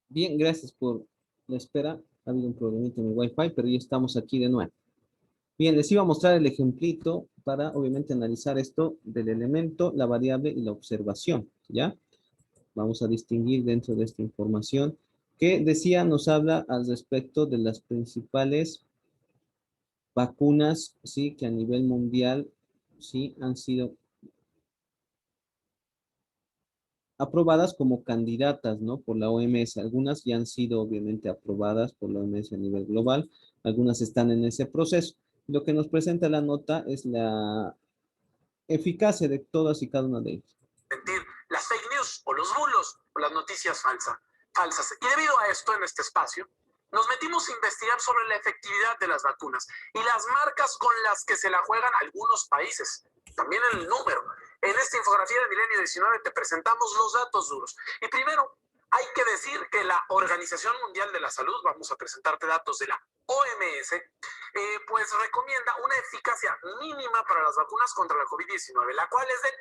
Bien, gracias por la espera. Ha habido un problemita en mi Wi-Fi, pero ya estamos aquí de nuevo. Bien, les iba a mostrar el ejemplito para, obviamente, analizar esto del elemento, la variable y la observación, ¿ya? Vamos a distinguir dentro de esta información que decía, nos habla al respecto de las principales vacunas, ¿sí? Que a nivel mundial, ¿sí? Han sido aprobadas como candidatas, ¿no? Por la OMS. Algunas ya han sido obviamente aprobadas por la OMS a nivel global, algunas están en ese proceso. Lo que nos presenta la nota es la eficacia de todas y cada una de ellas. Mentir, las fake news o los bulos o las noticias falsas. Y debido a esto, en este espacio, nos metimos a investigar sobre la efectividad de las vacunas y las marcas con las que se la juegan algunos países. También el número. En esta infografía del milenio 19 te presentamos los datos duros. Y primero, hay que decir que la Organización Mundial de la Salud, vamos a presentarte datos de la OMS, pues recomienda una eficacia mínima para las vacunas contra la COVID-19, la cual es del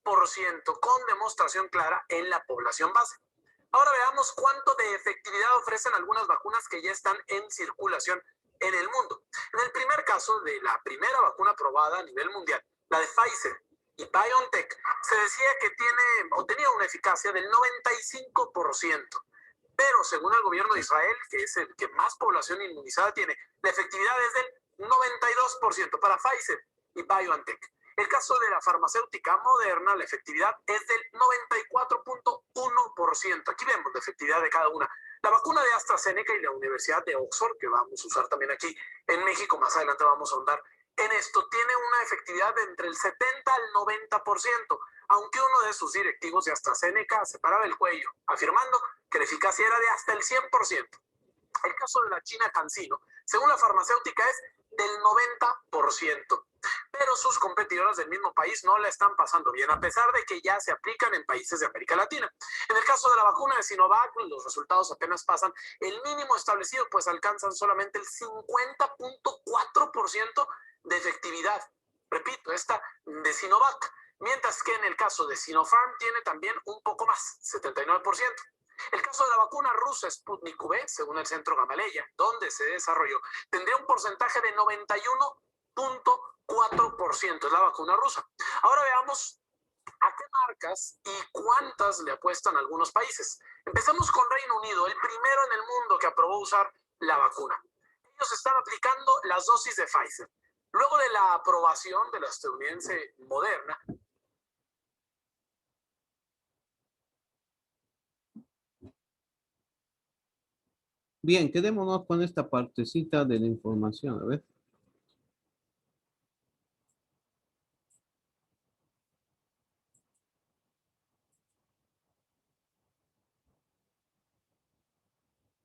50%, con demostración clara en la población base. Ahora veamos cuánto de efectividad ofrecen algunas vacunas que ya están en circulación en el mundo. En el primer caso de la primera vacuna aprobada a nivel mundial, la de Pfizer y BioNTech, se decía que tenía una eficacia del 95%. Pero según el gobierno de Israel, que es el que más población inmunizada tiene, la efectividad es del 92% para Pfizer y BioNTech. El caso de la farmacéutica Moderna, la efectividad es del 94.1%. Aquí vemos la efectividad de cada una. La vacuna de AstraZeneca y la Universidad de Oxford, que vamos a usar también aquí en México, más adelante vamos a ahondar en esto, tiene una efectividad de entre el 70 al 90%, aunque uno de sus directivos de AstraZeneca se paraba el cuello, afirmando que la eficacia era de hasta el 100%. El caso de la China CanSino, según la farmacéutica, es del 90%. Pero sus competidoras del mismo país no la están pasando bien, a pesar de que ya se aplican en países de América Latina. En el caso de la vacuna de Sinovac, los resultados apenas pasan el mínimo establecido, pues alcanzan solamente el 50.4% de efectividad. Repito, esta de Sinovac. Mientras que en el caso de Sinopharm tiene también un poco más, 79%. El caso de la vacuna rusa Sputnik V, según el Centro Gamaleya, donde se desarrolló, tendría un porcentaje de 91.4%, es la vacuna rusa. Ahora veamos a qué marcas y cuántas le apuestan algunos países. Empecemos con Reino Unido, el primero en el mundo que aprobó usar la vacuna. Ellos están aplicando las dosis de Pfizer. Luego de la aprobación de la estadounidense Moderna, Bien, quedémonos con esta partecita de la información, a ver.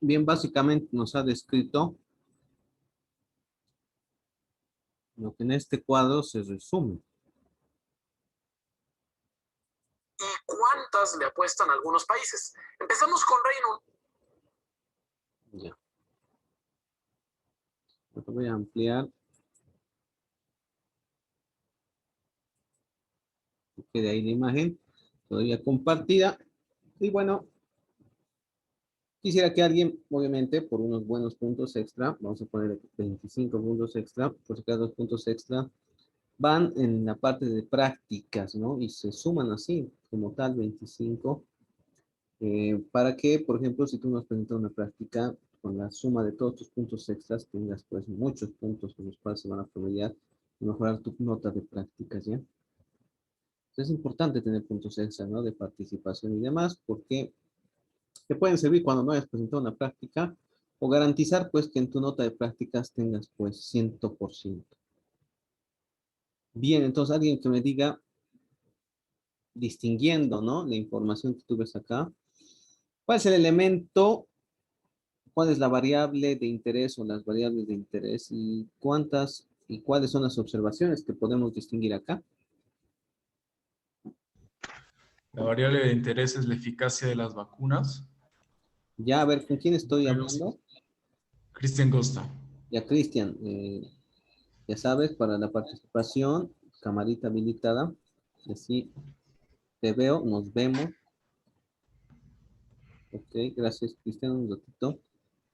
Bien, básicamente nos ha descrito lo que en este cuadro se resume. ¿y cuántas le apuestan algunos países? Empezamos con Reino Ya. Lo voy a ampliar. Que quede ahí la imagen todavía compartida. Y bueno, quisiera que alguien, obviamente, por unos buenos puntos extra, vamos a poner 25 puntos extra, por si cada 2 puntos extra, van en la parte de prácticas, ¿no? Y se suman así, como tal, 25. Para que, por ejemplo, si tú nos presentas una práctica, con la suma de todos tus puntos extras, tengas pues muchos puntos con los cuales se van a promediar y mejorar tu nota de prácticas, ¿ya? Entonces, es importante tener puntos extra, ¿no? De participación y demás, porque te pueden servir cuando no hayas presentado una práctica o garantizar pues que en tu nota de prácticas tengas pues 100%. Bien, entonces alguien que me diga, distinguiendo, ¿no? La información que tú ves acá, ¿cuál es el elemento? ¿Cuál es la variable de interés o las variables de interés? ¿Y cuántas y cuáles son las observaciones que podemos distinguir acá? La variable de interés es la eficacia de las vacunas. Ya, a ver, ¿con quién estoy Vemos hablando? Cristian Costa. Ya, Cristian, ya sabes, para la participación, camarita habilitada, así te veo, nos vemos. Ok, gracias, Cristian. Un ratito.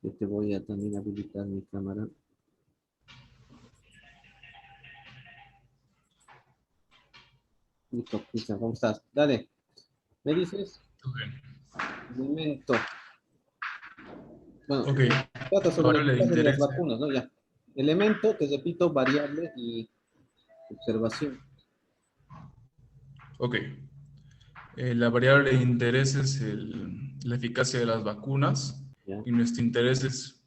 Yo te voy a también habilitar mi cámara. Listo, Cristian, ¿cómo estás? Dale. ¿Me dices? Todo bien. Elemento. Bueno, Ok, trata la sobre la variable de eficacia de las interés. vacunas, ¿no? Ya. Elemento, te repito, variable y observación. Ok. La variable de interés es la eficacia de las vacunas Ya. y nuestro interés es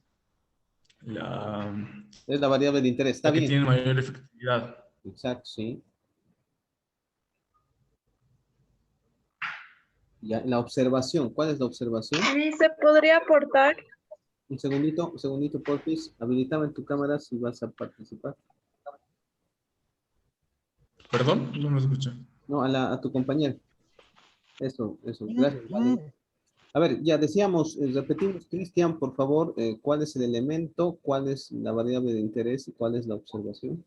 la, Es la variable de interés. Está la que bien. tiene mayor efectividad. Exacto, sí. Ya, la observación. ¿Cuál es la observación? Sí, se podría aportar. Un segundito, porfis. Habilitame tu cámara si vas a participar. ¿Perdón? No me escuché. No, a tu compañero. Eso. Gracias, Valeria. A ver, ya decíamos, repetimos, Cristian, por favor, ¿cuál es el elemento, cuál es la variable de interés y cuál es la observación?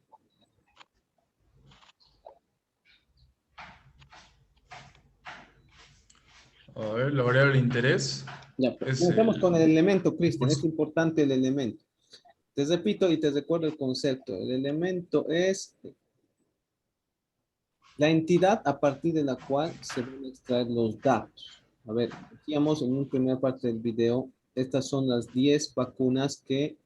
A ver, la variable de interés Ya, es comencemos con el elemento, el Cristian. Es importante el elemento. Te repito y te recuerdo el concepto. El elemento es la entidad a partir de la cual se van a extraer los datos. A ver, decíamos en una primera parte del video, estas son las 10 vacunas que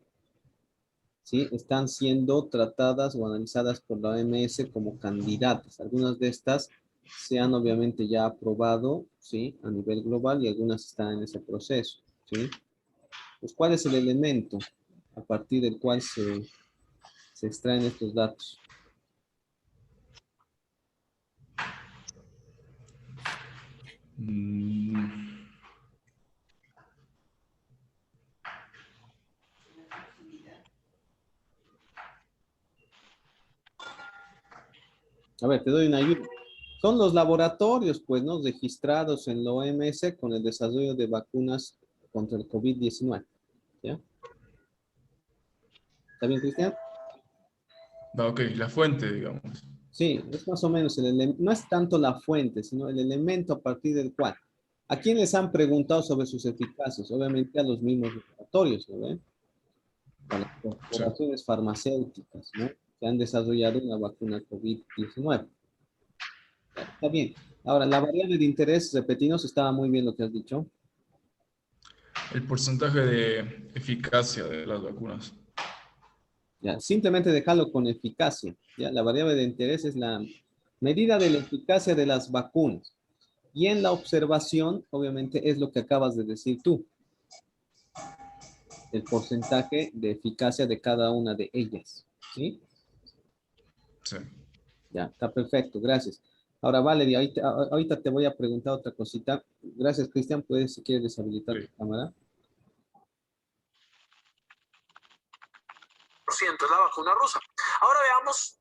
¿sí? Están siendo tratadas o analizadas por la OMS como candidatas. Algunas de estas se han obviamente ya aprobado, ¿sí? A nivel global y algunas están en ese proceso, ¿sí? Pues, ¿cuál es el elemento a partir del cual se extraen estos datos? mm, A ver, te doy una ayuda. Son los laboratorios, pues, ¿no? Registrados en la OMS con el desarrollo de vacunas contra el COVID-19, ¿ya? ¿Está bien, Cristian? ok, la fuente, digamos. Sí, es más o menos no es tanto la fuente, sino el elemento a partir del cual. ¿A quién les han preguntado sobre sus eficacias? Obviamente a los mismos laboratorios, ¿no ven? A las Sí. corporaciones farmacéuticas, ¿no? Que han desarrollado una vacuna COVID-19. Está bien. Ahora, la variable de interés, repetimos, estaba muy bien lo que has dicho. El porcentaje de eficacia de las vacunas. Ya, simplemente dejarlo con eficacia. Ya, la variable de interés es la medida de la eficacia de las vacunas. Y en la observación, obviamente, es lo que acabas de decir tú. El porcentaje de eficacia de cada una de ellas. ¿Sí? Sí. Ya, está perfecto, gracias. Ahora, Valeria, ahorita te voy a preguntar otra cosita. Gracias, Cristian. Puedes, si quieres, deshabilitar tu Ok. cámara. Es la vacuna rusa. Ahora veamos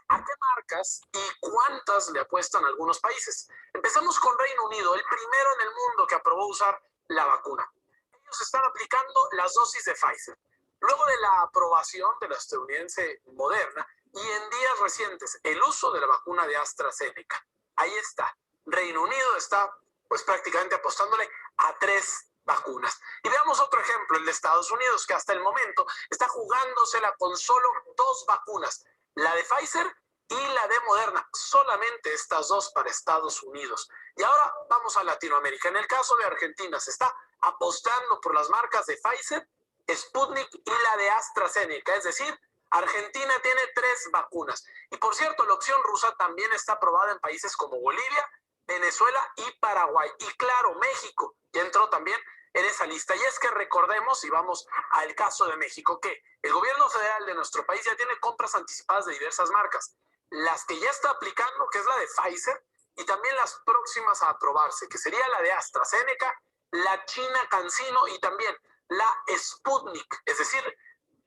a qué marcas y cuántas le apuestan algunos países. Empezamos con Reino Unido, el primero en el mundo que aprobó usar la vacuna. Ellos están aplicando las dosis de Pfizer. Luego de la aprobación de la estadounidense Moderna y en días recientes el uso de la vacuna de AstraZeneca. Ahí está. Reino Unido está pues prácticamente apostándole a 3 vacunas. Y veamos otro ejemplo, el de Estados Unidos, que hasta el momento está jugándosela con solo 2 vacunas, la de Pfizer y la de Moderna, solamente estas 2 para Estados Unidos. Y ahora vamos a Latinoamérica. En el caso de Argentina se está apostando por las marcas de Pfizer, Sputnik y la de AstraZeneca, es decir, Argentina tiene 3 vacunas. Y por cierto, la opción rusa también está aprobada en países como Bolivia, Venezuela y Paraguay. Y claro, México ya entró también en esa lista. Y es que recordemos, y vamos al caso de México, que el gobierno federal de nuestro país ya tiene compras anticipadas de diversas marcas. Las que ya está aplicando, que es la de Pfizer, y también las próximas a aprobarse, que sería la de AstraZeneca, la China CanSino y también la Sputnik. Es decir,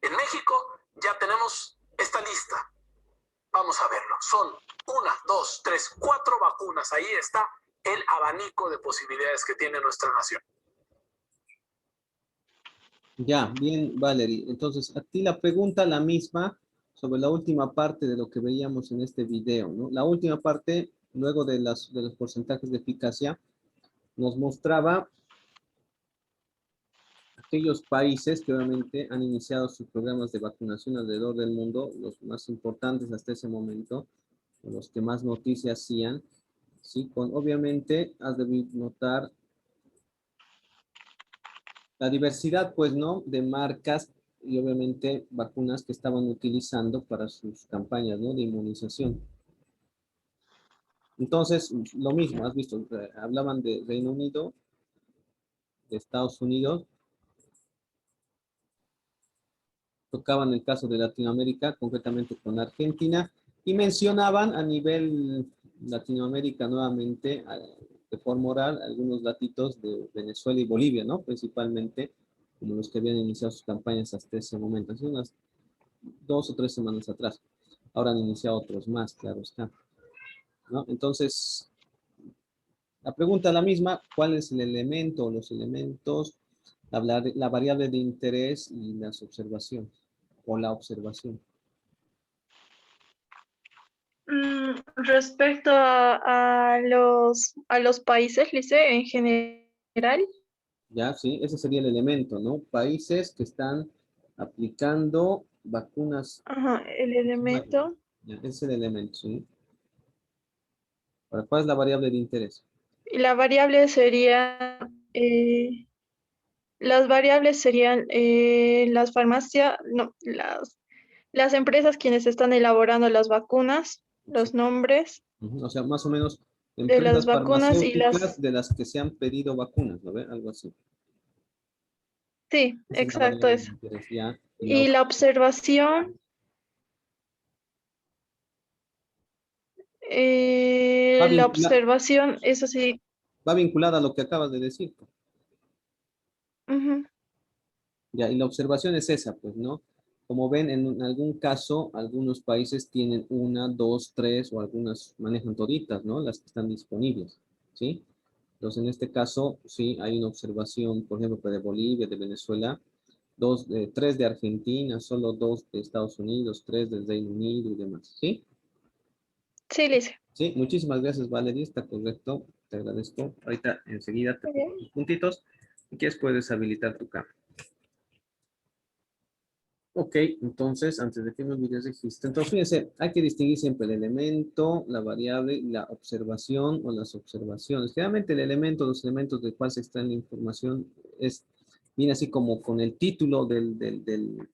en México ya tenemos esta lista. Vamos a verlo. Son 1, 2, 3, 4 vacunas. Ahí está el abanico de posibilidades que tiene nuestra nación. Ya, bien, Valerie. Entonces, a ti la pregunta la misma sobre la última parte de lo que veíamos en este video, ¿no? La última parte, luego de los porcentajes de eficacia, nos mostraba aquellos países que obviamente han iniciado sus programas de vacunación alrededor del mundo, los más importantes hasta ese momento, los que más noticias hacían, ¿sí? Obviamente, has de notar la diversidad, pues, ¿no? De marcas y obviamente vacunas que estaban utilizando para sus campañas, ¿no? De inmunización. Entonces, lo mismo, has visto, hablaban de Reino Unido, de Estados Unidos, tocaban el caso de Latinoamérica, concretamente con Argentina, y mencionaban a nivel Latinoamérica nuevamente, de forma oral, algunos datitos de Venezuela y Bolivia, ¿no? Principalmente, como los que habían iniciado sus campañas hasta ese momento, hace unas 2 o 3 semanas atrás. Ahora han iniciado otros más, claro está, ¿no? Entonces, la pregunta es la misma, ¿cuál es el elemento o los elementos, la variable de interés y las observaciones, o la observación? Respecto a los países, Lice, en general. Ya, sí, ese sería el elemento, ¿no? Países que están aplicando vacunas. Ajá, el elemento. Ya, ese es el elemento, ¿sí? Ahora, ¿cuál es la variable de interés? Y la variable sería, las variables serían las farmacias, no, las empresas quienes están elaborando las vacunas, los nombres O sea, más o menos de las empresas vacunas y farmacéuticas las, de las que se han pedido vacunas, ¿no ve? Algo así. sí, Esa es la exacto variable de eso. interés, ya. Y Va, la observación, eso sí. va vinculada a lo que acabas de decir. Ujú. Ya, y la observación es esa, pues, ¿no? Como ven, en algún caso, algunos países tienen una, dos, tres, o algunas manejan toditas, ¿no? Las que están disponibles, ¿sí? Entonces, en este caso, sí, hay una observación, por ejemplo, de Bolivia, de Venezuela, tres de Argentina, solo dos de Estados Unidos, tres del Reino Unido y demás, ¿sí? Sí, Lice. Sí, muchísimas gracias, Valeria, está correcto, te agradezco. Ahorita, enseguida, te Muy pongo bien. tus puntitos. Si quieres, puedes habilitar tu cámara. Ok, entonces, antes de que me olvides, registro. Entonces, fíjense, hay que distinguir siempre el elemento, la variable, la observación o las observaciones. Generalmente el elemento, los elementos del cual se extrae la información, viene así como con el título del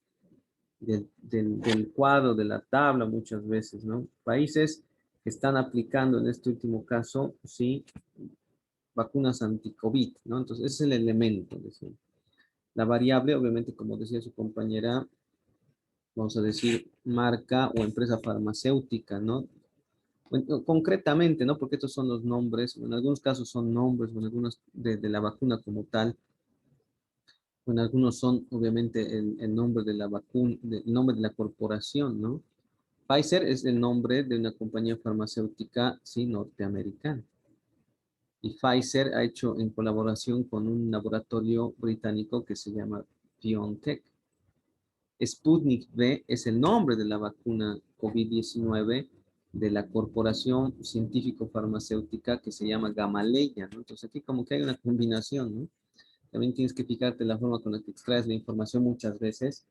cuadro, de la tabla muchas veces, ¿no? Países que están aplicando en este último caso, sí, vacunas anti-COVID, ¿no? Entonces, ese es el elemento. Decía. La variable, obviamente, como decía su compañera, vamos a decir, marca o empresa farmacéutica, ¿no? Bueno, concretamente, ¿no? Porque estos son los nombres, en algunos casos son nombres, o en algunos de la vacuna como tal, o en algunos son, obviamente, el nombre de la vacuna, el nombre de la corporación, ¿no? Pfizer es el nombre de una compañía farmacéutica, sí, norteamericana. Y Pfizer ha hecho en colaboración con un laboratorio británico que se llama BioNTech. Sputnik V es el nombre de la vacuna COVID-19 de la corporación científico-farmacéutica que se llama Gamaleya, ¿no? Entonces aquí como que hay una combinación, ¿no? También tienes que fijarte la forma con la que extraes la información muchas veces,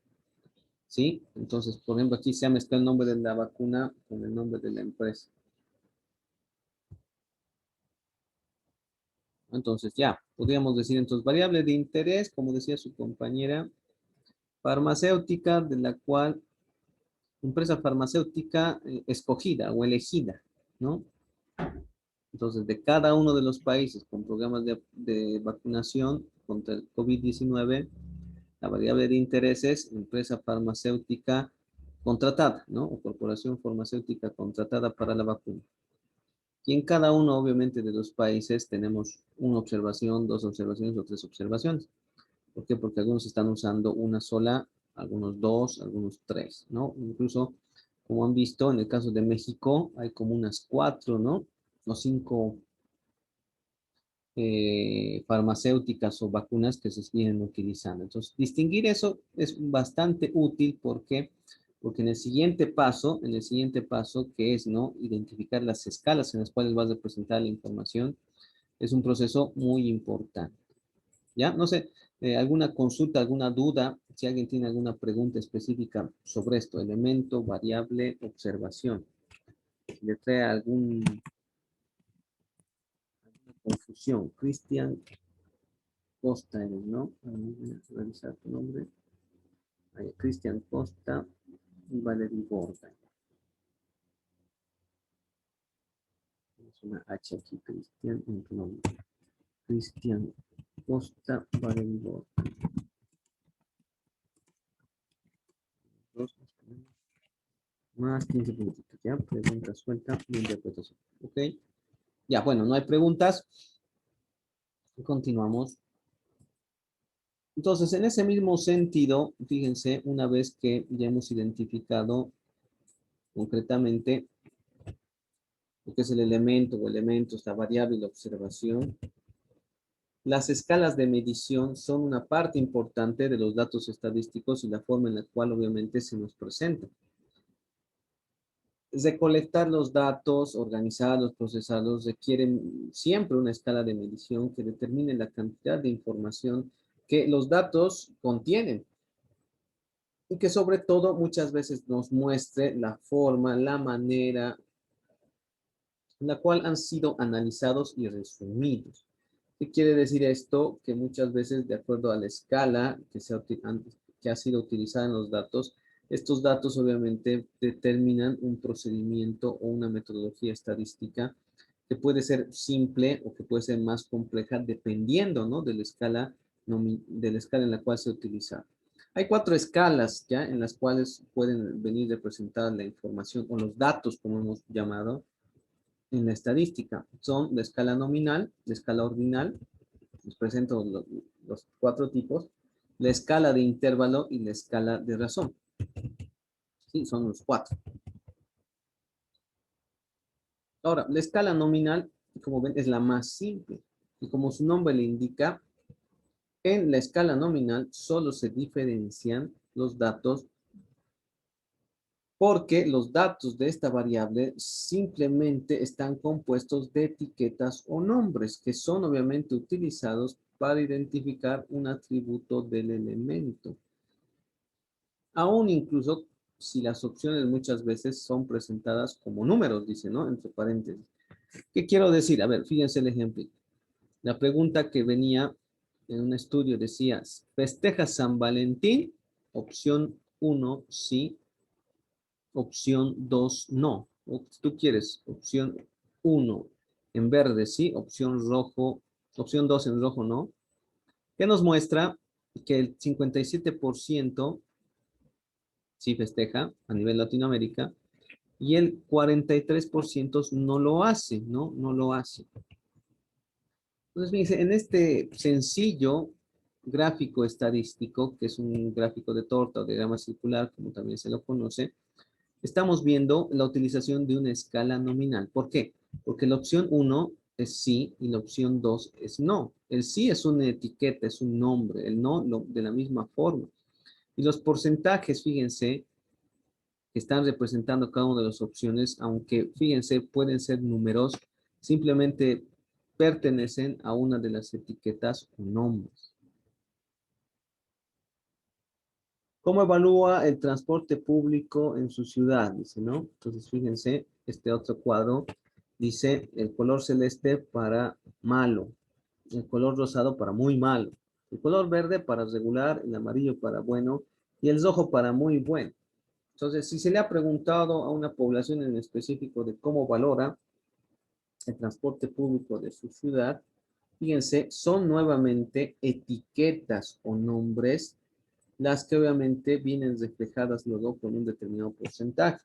¿sí? Entonces, por ejemplo, aquí se ha mezclado el nombre de la vacuna con el nombre de la empresa. Entonces, ya, podríamos decir entonces variable de interés, como decía su compañera, farmacéutica, de la cual empresa farmacéutica escogida o elegida, ¿no? Entonces, de cada uno de los países con programas de vacunación contra el COVID-19, la variable de interés es empresa farmacéutica contratada, ¿no? O corporación farmacéutica contratada para la vacuna. Y en cada uno, obviamente, de los países tenemos una observación, dos observaciones o tres observaciones. ¿Por qué? Porque algunos están usando una sola, algunos dos, algunos tres, ¿no? Incluso, como han visto, en el caso de México, hay como unas cuatro, ¿no? O cinco farmacéuticas o vacunas que se vienen utilizando. Entonces, distinguir eso es bastante útil porque en el siguiente paso que es, ¿no? Identificar las escalas en las cuales vas a presentar la información, es un proceso muy importante. ¿Ya? No sé, ¿Alguna consulta, alguna duda? Si alguien tiene alguna pregunta específica sobre esto, elemento, variable, observación. Si le trae alguna confusión. Cristian Costa, ¿no? Voy a revisar tu nombre. Cristian Costa y Valerie Borda. Es una H aquí, Cristian, en tu nombre. Cristian Costa, Valerie Borda. Más 15 puntos, ¿ya? Pregunta suelta de interpretación. ¿Ok? Ya, bueno, no hay preguntas. Continuamos. Entonces, en ese mismo sentido, fíjense, una vez que ya hemos identificado concretamente lo que es el elemento o elementos, la variable y la observación, las escalas de medición son una parte importante de los datos estadísticos y la forma en la cual obviamente se nos presentan. Recolectar los datos, organizarlos, procesarlos, requieren siempre una escala de medición que determine la cantidad de información que los datos contienen y que sobre todo muchas veces nos muestre la forma, la manera en la cual han sido analizados y resumidos. ¿Qué quiere decir esto? Que muchas veces, de acuerdo a la escala que ha sido utilizada en los datos, estos datos obviamente determinan un procedimiento o una metodología estadística que puede ser simple o que puede ser más compleja dependiendo, ¿no?, de la escala en la cual se utiliza. Hay 4 escalas ya en las cuales pueden venir representadas la información o los datos, como hemos llamado, en la estadística. Son la escala nominal, la escala ordinal, les presento los 4 tipos, la escala de intervalo y la escala de razón. Sí, son los 4. Ahora, la escala nominal, como ven, es la más simple. Y como su nombre le indica, en la escala nominal solo se diferencian los datos porque los datos de esta variable simplemente están compuestos de etiquetas o nombres que son obviamente utilizados para identificar un atributo del elemento. Aún incluso si las opciones muchas veces son presentadas como números, dice, ¿no?, entre paréntesis. ¿Qué quiero decir? A ver, fíjense el ejemplo. La pregunta que venía en un estudio decía, ¿festeja San Valentín? Opción 1, sí. Opción 2, no. O si tú quieres, opción 1 en verde, sí. Opción 2 en rojo, no. ¿Qué nos muestra? Que el 57% sí festeja a nivel Latinoamérica y el 43% no lo hace, ¿no? No lo hace. Entonces, fíjense, en este sencillo gráfico estadístico, que es un gráfico de torta o diagrama circular, como también se lo conoce, estamos viendo la utilización de una escala nominal. ¿Por qué? Porque la opción 1 es sí y la opción 2 es no. El sí es una etiqueta, es un nombre, el no de la misma forma. Y los porcentajes, fíjense, que están representando cada una de las opciones, aunque fíjense, pueden ser números, simplemente pertenecen a una de las etiquetas o nombres. ¿Cómo evalúa el transporte público en su ciudad? Dice, ¿no? Entonces, fíjense, este otro cuadro dice el color celeste para malo, el color rosado para muy malo, el color verde para regular, el amarillo para bueno y el rojo para muy bueno. Entonces, si se le ha preguntado a una población en específico de cómo valora el transporte público de su ciudad, fíjense, son nuevamente etiquetas o nombres las que obviamente vienen reflejadas luego con un determinado porcentaje.